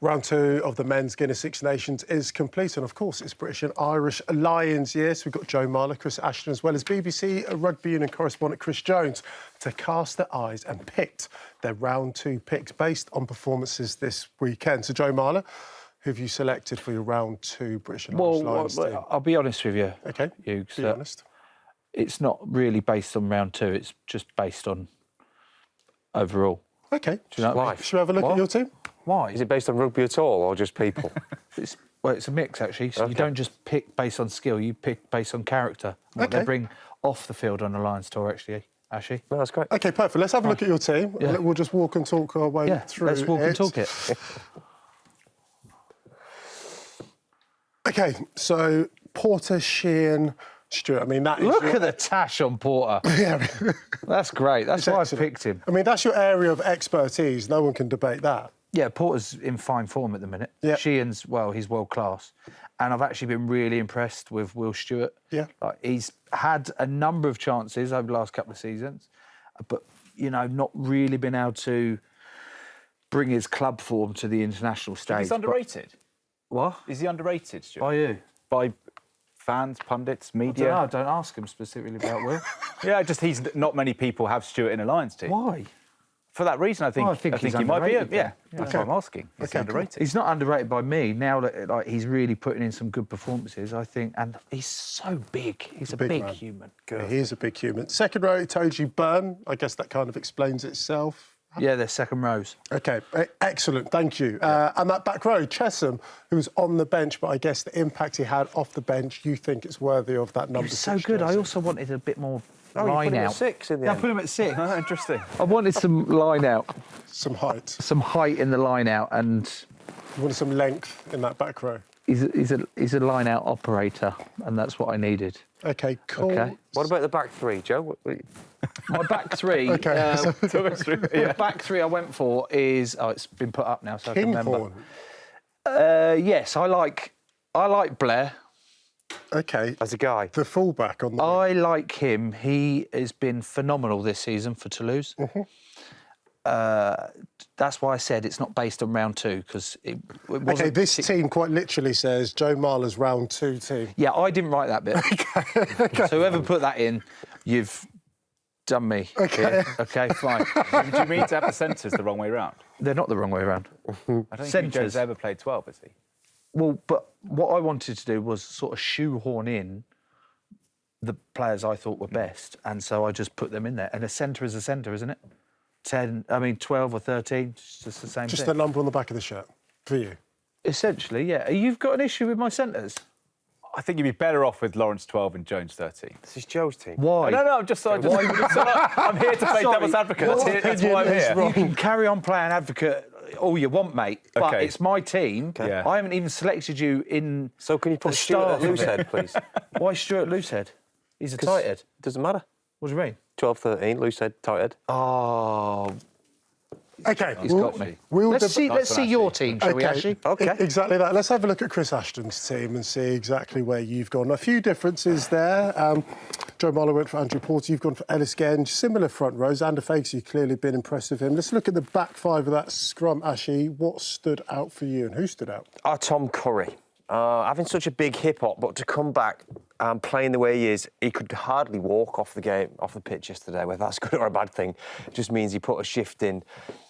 Round 2 of the men's Guinness Six Nations is complete, and of course it's British and Irish Lions year. So we've got Joe Marler, Chris Ashton, as well as BBC Rugby Union correspondent Chris Jones to cast their eyes and picked their Round 2 picks based on performances this weekend. So Joe Marler, who have you selected for your Round 2 British and Irish Lions team? I'll be honest with you. OK, Hughes, be honest. It's not really based on Round 2, it's just based on overall. OK. Do you know what I mean? Should we have a look at your team? Why? Is it based on rugby at all, or just people? It's a mix, actually. So you don't just pick based on skill, you pick based on character. What they bring off the field on the Lions tour, actually, Ashy. No, that's great. OK, perfect. Let's have a look at your team. Yeah. We'll just walk and talk our way through let's walk and talk it. OK, so Porter, Sheehan, Stewart. I mean, that is... Look at the tash on Porter. Yeah. That's great. That's why I excellent. picked him. I mean, that's your area of expertise. No one can debate that. Yeah, Porter's in fine form at the minute. Yeah. Sheehan's, well, he's world class. And I've actually been really impressed with Will Stewart. Yeah. He's had a number of chances over the last couple of seasons, but, you know, not really been able to bring his club form to the international stage. He's underrated. What? Is he underrated, Stuart? By who? By fans, pundits, media? I don't ask him specifically about Will. Yeah, just not many people have Stuart in a Lions team. Why? For that reason, I think he's he might be. underrated, Yeah, that's what I'm asking. Is he underrated? He's not underrated by me. Now that he's really putting in some good performances, I think, and he's so big. He's a big man. human. Yeah, he is a big human. Second row, Toji Byrne. I guess that kind of explains itself. Yeah, they're second rows. OK, excellent, thank you. And that back row, Chesham, who was on the bench, but I guess the impact he had off the bench, you think it's worthy of that number He was so 6 good. jersey. I also wanted a bit more Oh, you line put him out. at 6 in the Yeah, I end. put him at 6. Interesting. I wanted some line out, Some height. some height in the line out, and You wanted some length in that back row. he's a line out operator, and that's what I needed. OK, cool. Okay. What about the back three, Joe? My back three. OK. The back three I went for is it's been put up now, so I can remember. Kinghorn. Yes, I like Blair. OK. As a guy. The fullback on the... I like him. He has been phenomenal this season for Toulouse. That's why I said it's not based on Round 2, because it wasn't... OK, this team quite literally says Joe Marler's Round 2 team. Yeah, I didn't write that bit. OK. So whoever put that in, you've done me. OK. OK, fine. Do you mean to have the centres the wrong way round? They're not the wrong way around. I don't think Centres. Joe's ever played 12, has he? Well, but what I wanted to do was sort of shoehorn in the players I thought were best, and so I just put them in there. And a centre is a centre, isn't it? 12 or 13, it's just the same Just thing. the number on the back of the shirt for you. Essentially, yeah. You've got an issue with my centres? I think you'd be better off with Lawrence 12 and Jones 13. This is Joe's team. Why? No, I'm here to play devil's advocate. That's why I'm here. You can carry on playing advocate all you want, mate, but Okay. it's my team. Yeah. I haven't even selected you in So can you put the Stuart start at of it. loosehead, please? Why Stuart Loosehead? He's a tight head. Doesn't matter. What do you mean? 12, 13, loosehead, tight head. Oh, OK. he's got me. Let's Let's see your team, shall we, Ashley? Okay. Exactly that. Let's have a look at Chris Ashton's team and see exactly where you've gone. A few differences there. Joe Marler went for Andrew Porter. You've gone for Ellis Genge. Similar front rows. Ander Fakes, you've clearly been impressed with him. Let's look at the back five of that scrum, Ashley. What stood out for you and who stood out? Tom Curry. Having such a big hip hop, but to come back and playing the way he is, he could hardly walk off the pitch yesterday. Whether that's good or a bad thing, it just means he put a shift in.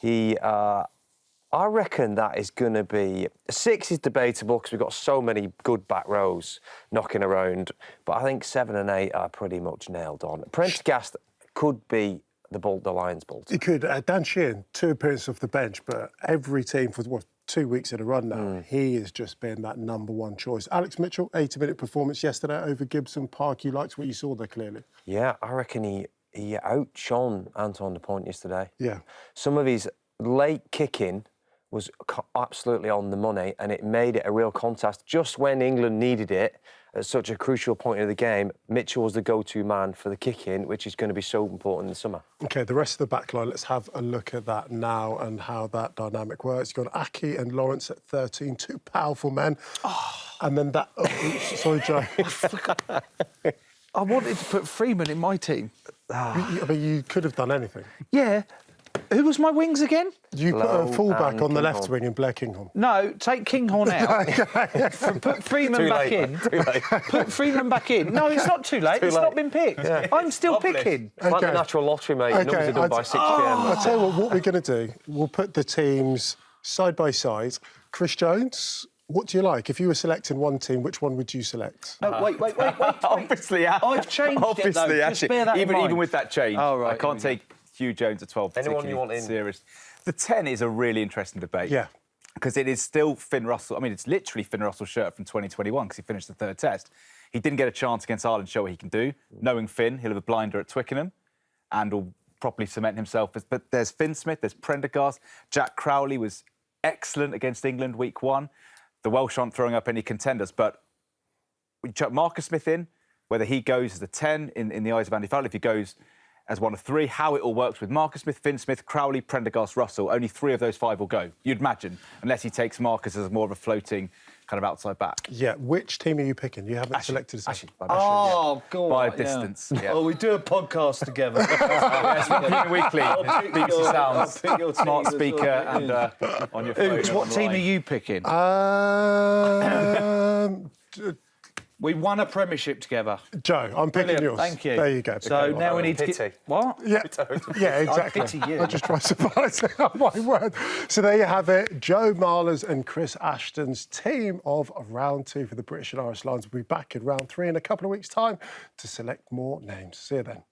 I reckon that is going to be... 6 is debatable because we've got so many good back rows knocking around, but I think 7 and 8 are pretty much nailed on. Prendergast could be the Lions bolt. He could. Dan Sheehan, 2 appearances off the bench, but every team for 2 weeks in a run now, he has just been that number one choice. Alex Mitchell, 80-minute performance yesterday over Gibson Park. You liked what you saw there, clearly. Yeah, I reckon he outshone Anton de Point yesterday. Yeah. Some of his late kicking was absolutely on the money, and it made it a real contest. Just when England needed it, at such a crucial point of the game, Mitchell was the go-to man for the kick-in, which is going to be so important in the summer. OK, the rest of the back line, let's have a look at that now and how that dynamic works. You've got Aki and Lawrence at 13, 2 powerful men. And then that... sorry, Joe. I wanted to put Freeman in my team. I mean, you could have done anything. Yeah, Who was my wings again? You put Lowe a fullback and on the left Kinghorn. wing and Blair Kinghorn. No, take Kinghorn out. Put Freeman Too back late. in. Too late. Put Freeman back in. No, it's not too late. It's late. not been picked. I'm still picking. It's like the Okay. natural lottery, mate. Numbers are done by 6 p.m. I'll tell you what we're going to do. We'll put the teams side by side. Chris Jones, what do you like? If you were selecting one team, which one would you select? No, wait. Obviously, I've changed it, obviously, though. Just bear that in even mind. with that change, Oh, right, I can't here we take Hugh Jones at 12 Anyone you particularly want in? serious. The 10 is a really interesting debate. Yeah. Because it is still Finn Russell. I mean, it's literally Finn Russell's shirt from 2021 because he finished the third test. He didn't get a chance against Ireland to show what he can do. Knowing Finn, he'll have a blinder at Twickenham and will properly cement himself. But there's Finn Smith, there's Prendergast. Jack Crowley was excellent against England week 1. The Welsh aren't throwing up any contenders, but we chuck Marcus Smith in, whether he goes as a 10 in the eyes of Andy Farrell, if he goes as one of 3, how it all works with Marcus Smith, Finn Smith, Crowley, Prendergast, Russell. Only 3 of those 5 will go, you'd imagine, unless he takes Marcus as more of a floating kind of outside back. Yeah, which team are you picking? You haven't selected a Actually, Oh, God. by a distance. Yeah. Oh, we do a podcast together. Yes, Rugby Weekly, BBC Sounds, pick your smart team as speaker, well. and on your phone. Oots, what team are you picking? We won a premiership together. Joe, I'm picking Brilliant, yours. thank you. There you go. So now we need to Pity. get... What? Yeah, yeah, exactly. pity you. I just try to surprise it. Oh, my word. So there you have it. Joe Marler's and Chris Ashton's team of round 2 for the British and Irish Lions will be back in round 3 in a couple of weeks' time to select more names. See you then.